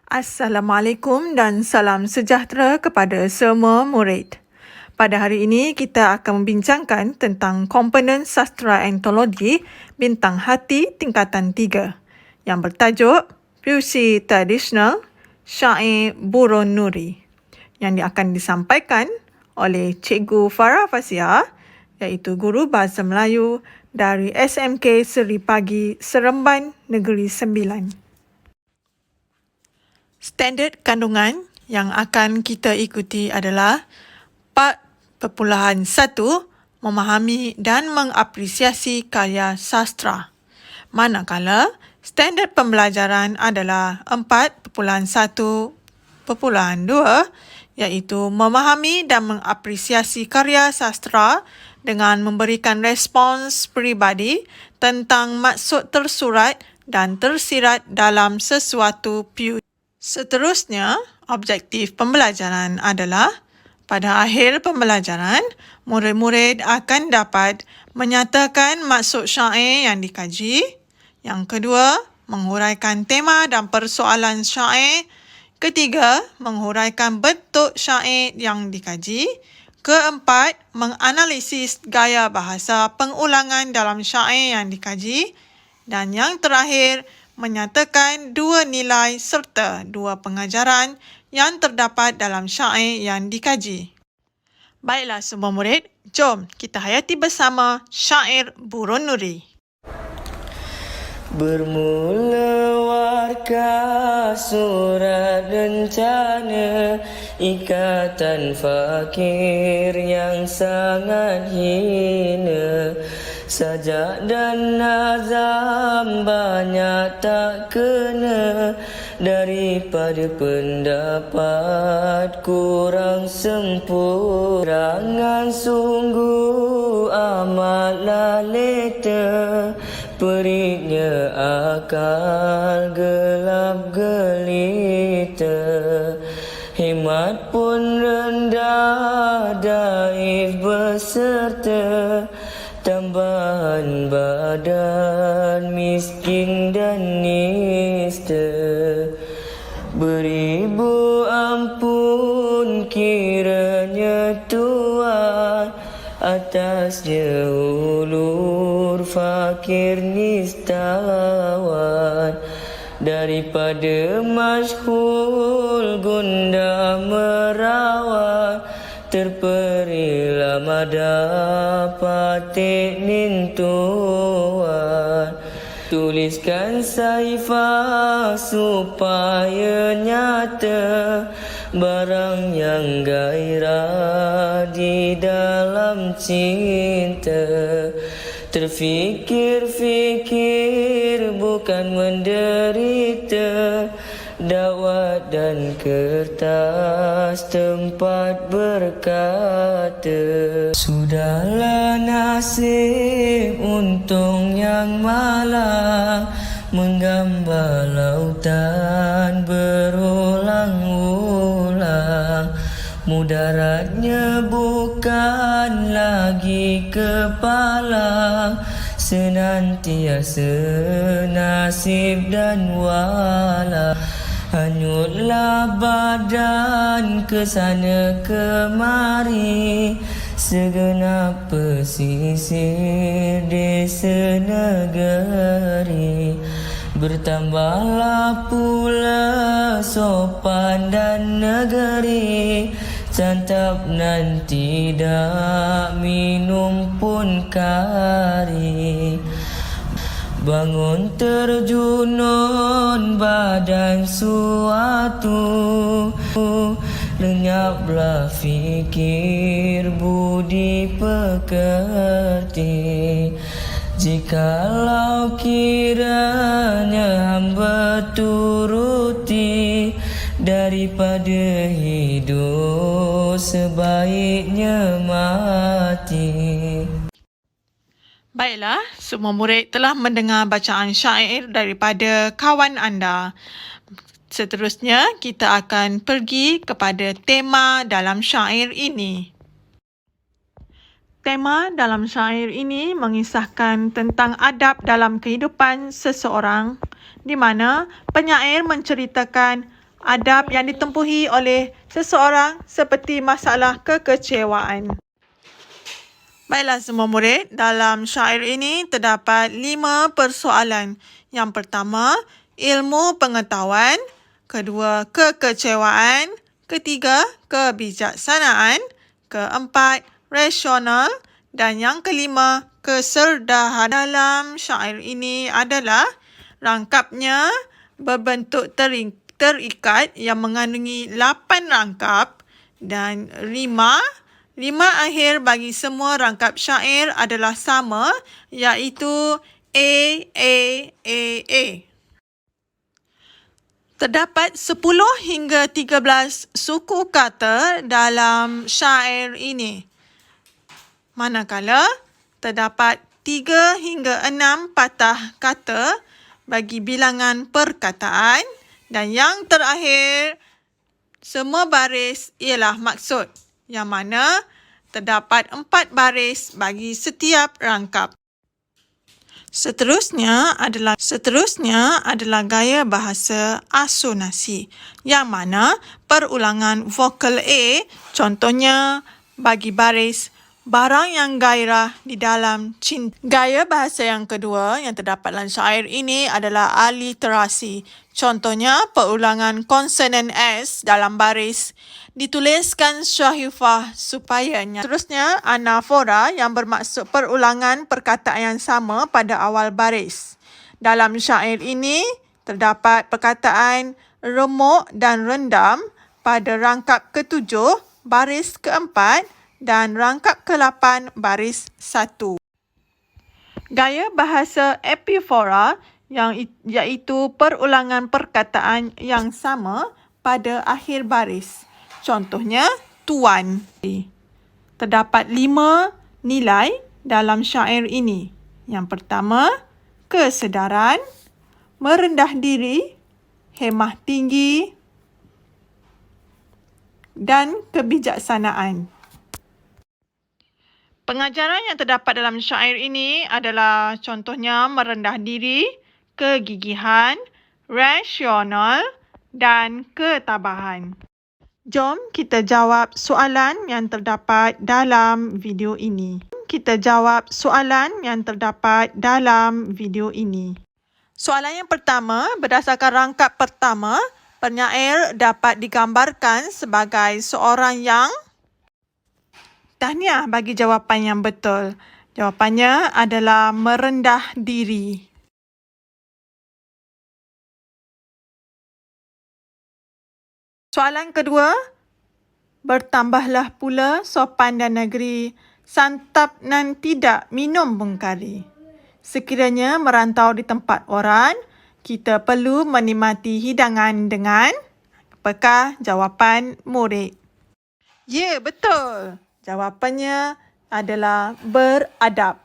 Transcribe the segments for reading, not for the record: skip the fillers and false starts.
Assalamualaikum dan salam sejahtera kepada semua murid. Pada hari ini, kita akan membincangkan tentang komponen sastra antologi Bintang Hati tingkatan 3 yang bertajuk Puisi Tradisional Syair Burun Nuri yang akan disampaikan oleh Cikgu Farah Fasia, iaitu Guru Bahasa Melayu dari SMK Seri Pagi Seremban Negeri Sembilan. Standard kandungan yang akan kita ikuti adalah 4.1 memahami dan mengapresiasi karya sastra. Manakala standard pembelajaran adalah 4.1.2 iaitu memahami dan mengapresiasi karya sastra dengan memberikan respons peribadi tentang maksud tersurat dan tersirat dalam sesuatu puisi. Seterusnya, objektif pembelajaran adalah pada akhir pembelajaran, murid-murid akan dapat menyatakan maksud syair yang dikaji. Yang kedua, menghuraikan tema dan persoalan syair. Ketiga, menghuraikan bentuk syair yang dikaji. Keempat, menganalisis gaya bahasa pengulangan dalam syair yang dikaji. Dan yang terakhir, menyatakan 2 nilai serta 2 pengajaran yang terdapat dalam syair yang dikaji. Baiklah semua murid, jom kita hayati bersama syair Burun Nuri. Bermula warkah surat rencana ikatan fakir yang sangat hina. Sajak dan nazam banyak tak kena, daripada pendapat kurang sempurna. Serangan sungguh amatlah leta, peritnya akal gelap gelita. Hemat pun rendah, daif beserta tambahan badan miskin dan nista. Beribu ampun kiranya Tuhan, atasnya ulur fakir nistawan. Daripada masyhul gundah merawat, terperilah madap patik nintuan. Tuliskan saifah supaya nyata barang yang gairah di dalam cinta. Terfikir-fikir bukan menderita, dakwat dan kertas tempat berkata. Sudahlah nasib untung yang malang, menggambar lautan berulang-ulang. Mudaratnya bukan lagi kepala, senantiasa nasib dan wala. Hanyutlah badan ke sana kemari, segenap pesisir desa negeri. Bertambahlah pula sopan dan negeri, santap nan tidak minum pun kari. Bangun terjunun badan suatu, lenyaplah fikir budi pekerti. Jikalau kiranya hamba turuti, daripada hidup sebaiknya mati. Baiklah, semua murid telah mendengar bacaan syair daripada kawan anda. Seterusnya, kita akan pergi kepada tema dalam syair ini. Tema dalam syair ini mengisahkan tentang adab dalam kehidupan seseorang, di mana penyair menceritakan adab yang ditempuhi oleh seseorang seperti masalah kekecewaan. Baiklah semua murid, dalam syair ini terdapat 5 persoalan. Yang pertama, ilmu pengetahuan. Kedua, kekecewaan. Ketiga, kebijaksanaan. Keempat, rasional. Dan yang kelima, keserdahan. Dalam syair ini adalah rangkapnya berbentuk terikat yang mengandungi 8 rangkap dan rima. Rima akhir bagi semua rangkap syair adalah sama, iaitu A, A, A, A. Terdapat 10 hingga 13 suku kata dalam syair ini. Manakala terdapat 3 hingga 6 patah kata bagi bilangan perkataan dan yang terakhir semua baris ialah maksud, yang mana terdapat 4 baris bagi setiap rangkap. Seterusnya adalah gaya bahasa asonasi, yang mana perulangan vokal A, contohnya bagi baris barang yang gairah di dalam cinta. Gaya bahasa yang kedua yang terdapat dalam syair ini adalah aliterasi. Contohnya, perulangan konsonan S dalam baris dituliskan syahifah supayanya. Seterusnya, anafora yang bermaksud perulangan perkataan yang sama pada awal baris. Dalam syair ini, terdapat perkataan remuk dan rendam pada rangkap ke-7, baris ke-4 dan rangkap ke-8, baris 1. Gaya bahasa epifora iaitu perulangan perkataan yang sama pada akhir baris. Contohnya, tuan. Terdapat 5 nilai dalam syair ini. Yang pertama, kesedaran, merendah diri, hemah tinggi dan kebijaksanaan. Pengajaran yang terdapat dalam syair ini adalah contohnya merendah diri, kegigihan, rasional dan ketabahan. Jom kita jawab soalan yang terdapat dalam video ini. Soalan yang pertama, berdasarkan rangkap pertama, penyair dapat digambarkan sebagai seorang yang... Tahniah bagi jawapan yang betul. Jawapannya adalah merendah diri. Soalan kedua, bertambahlah pula sopan dan negeri, santap nan tidak minum bengkari. Sekiranya merantau di tempat orang, kita perlu menikmati hidangan dengan... Apakah jawapan murid? Ya, betul. Jawapannya adalah beradab.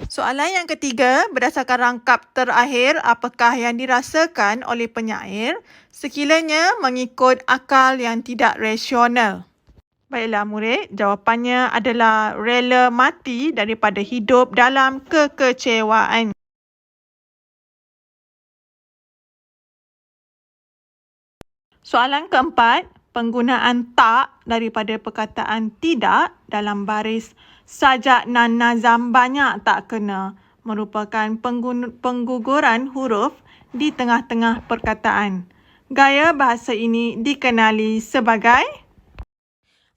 Soalan yang ketiga, berdasarkan rangkap terakhir, apakah yang dirasakan oleh penyair sekiranya mengikut akal yang tidak rasional? Baiklah murid, jawapannya adalah rela mati daripada hidup dalam kekecewaan. Soalan keempat, penggunaan tak daripada perkataan tidak dalam baris sajak nan nazam banyak tak kena merupakan pengguguran huruf di tengah-tengah perkataan. Gaya bahasa ini dikenali sebagai...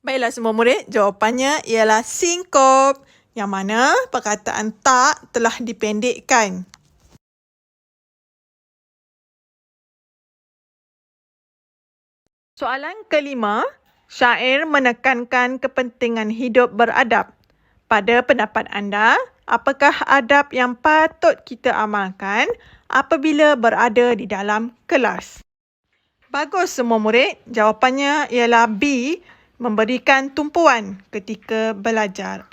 Baiklah semua murid, jawapannya ialah sinkop, yang mana perkataan tak telah dipendekkan. Soalan kelima, syair menekankan kepentingan hidup beradab. Pada pendapat anda, apakah adab yang patut kita amalkan apabila berada di dalam kelas? Bagus semua murid, jawapannya ialah B, memberikan tumpuan ketika belajar.